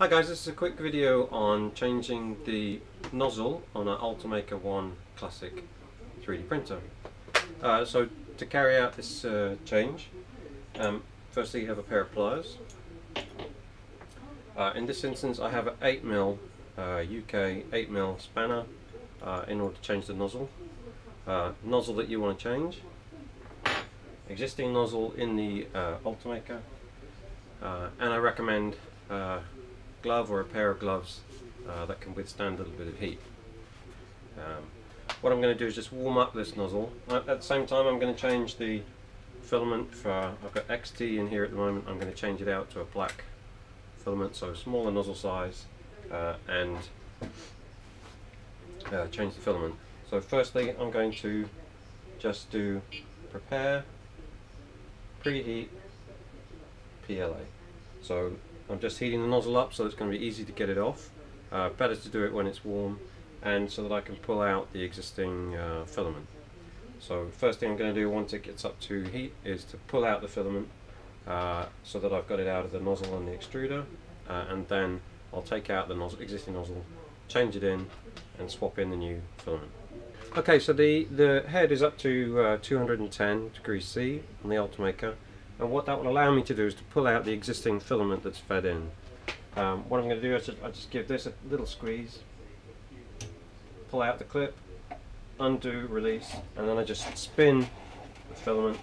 Hi guys, this is a quick video on changing the nozzle on an Ultimaker 1 Classic 3D printer. So to carry out this change, firstly you have a pair of pliers. In this instance I have an 8mm UK 8mm spanner in order to change the nozzle. Nozzle that you want to change, existing nozzle in the Ultimaker, and I recommend glove or a pair of gloves that can withstand a little bit of heat. What I'm going to do is just warm up this nozzle. At the same time I'm going to change the filament for, I've got XT in here at the moment, I'm going to change it out to a black filament, so smaller nozzle size, and change the filament. So firstly I'm going to just do prepare, preheat, PLA. So I'm just heating the nozzle up so it's going to be easy to get it off. Better to do it when it's warm, and so that I can pull out the existing filament. So first thing I'm going to do once it gets up to heat is to pull out the filament so that I've got it out of the nozzle on the extruder, and then I'll take out the existing nozzle, change it in, and swap in the new filament. Okay, so the head is up to 210 degrees C on the Ultimaker. And what that will allow me to do is to pull out the existing filament that's fed in. What I'm going to do is I just give this a little squeeze, pull out the clip, undo, release, and then I just spin the filament.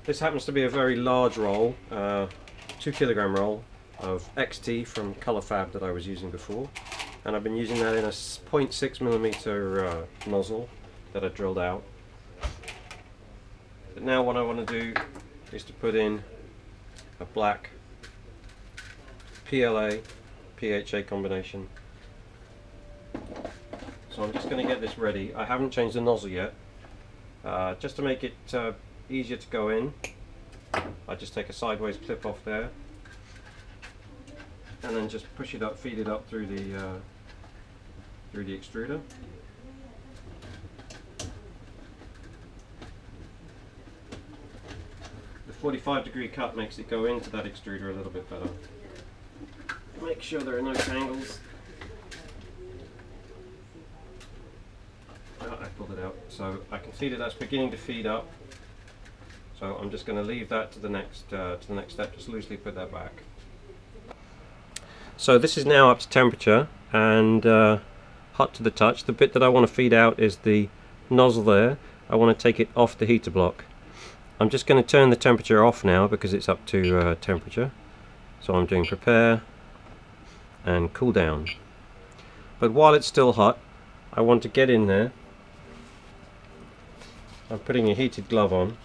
This happens to be a very large roll, 2 kilogram roll of XT from Color Fab that I was using before, and I've been using that in a 0.6mm nozzle that I drilled out. But now what I want to do is to put in a black PLA PHA combination. So I'm just going to get this ready. I haven't changed the nozzle yet. Just to make it easier to go in, I just take a sideways clip off there and then just push it up, feed it up through the extruder. The 45-degree cut makes it go into that extruder a little bit better. Make sure there are no tangles. Oh, I pulled it out. So I can see that that's beginning to feed up. So I'm just going to leave that to the next step. Just loosely put that back. So this is now up to temperature and hot to the touch. The bit that I want to feed out is the nozzle there. I want to take it off the heater block. I'm just going to turn the temperature off now because it's up to temperature. So I'm doing prepare and cool down. But while it's still hot, I want to get in there. I'm putting a heated glove on.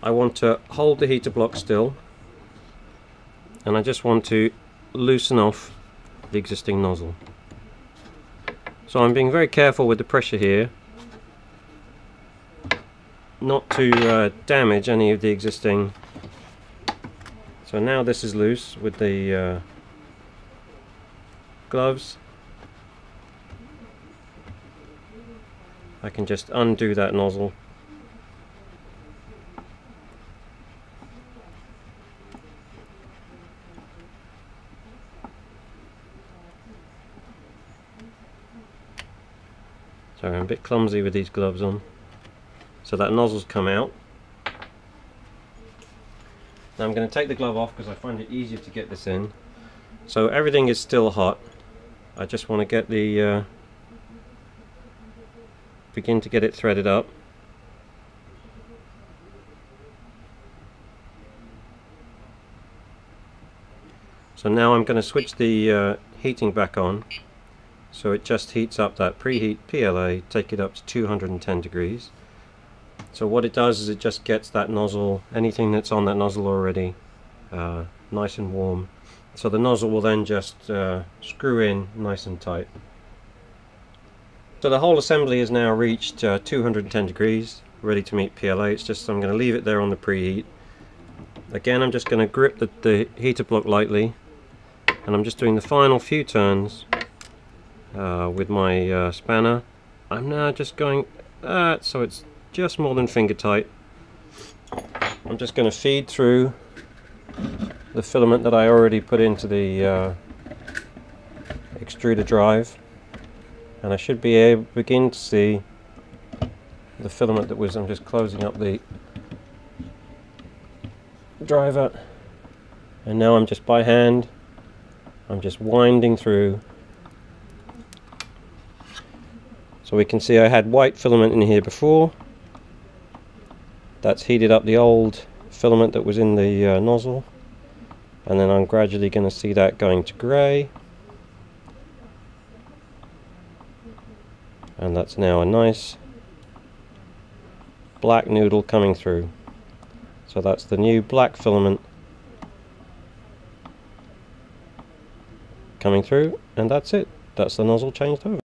I want to hold the heater block still, and I just want to loosen off the existing nozzle. So I'm being very careful with the pressure here, not to damage any of the existing. So now this is loose with the gloves. I can just undo that nozzle. So I'm a bit clumsy with these gloves on. So that nozzle's come out. Now I'm going to take the glove off because I find it easier to get this in. So everything is still hot. I just want to get the begin to get it threaded up. So now I'm going to switch the heating back on, so it just heats up that preheat PLA, take it up to 210 degrees. So what it does is it just gets that nozzle, anything that's on that nozzle already, nice and warm. So the nozzle will then just screw in nice and tight. So the whole assembly has now reached 210 degrees, ready to meet PLA. It's just I'm going to leave it there on the preheat. Again, I'm just going to grip the heater block lightly, and I'm just doing the final few turns with my spanner. I'm now just going so it's just more than finger tight. I'm just going to feed through the filament that I already put into the extruder drive, and I should be able to begin to see the filament that was. I'm just closing up the driver, and now I'm just by hand, I'm just winding through. So we can see I had white filament in here before. That's heated up the old filament that was in the nozzle, and then I'm gradually going to see that going to grey, and that's now a nice black noodle coming through. So that's the new black filament coming through, and that's it. That's the nozzle changed over.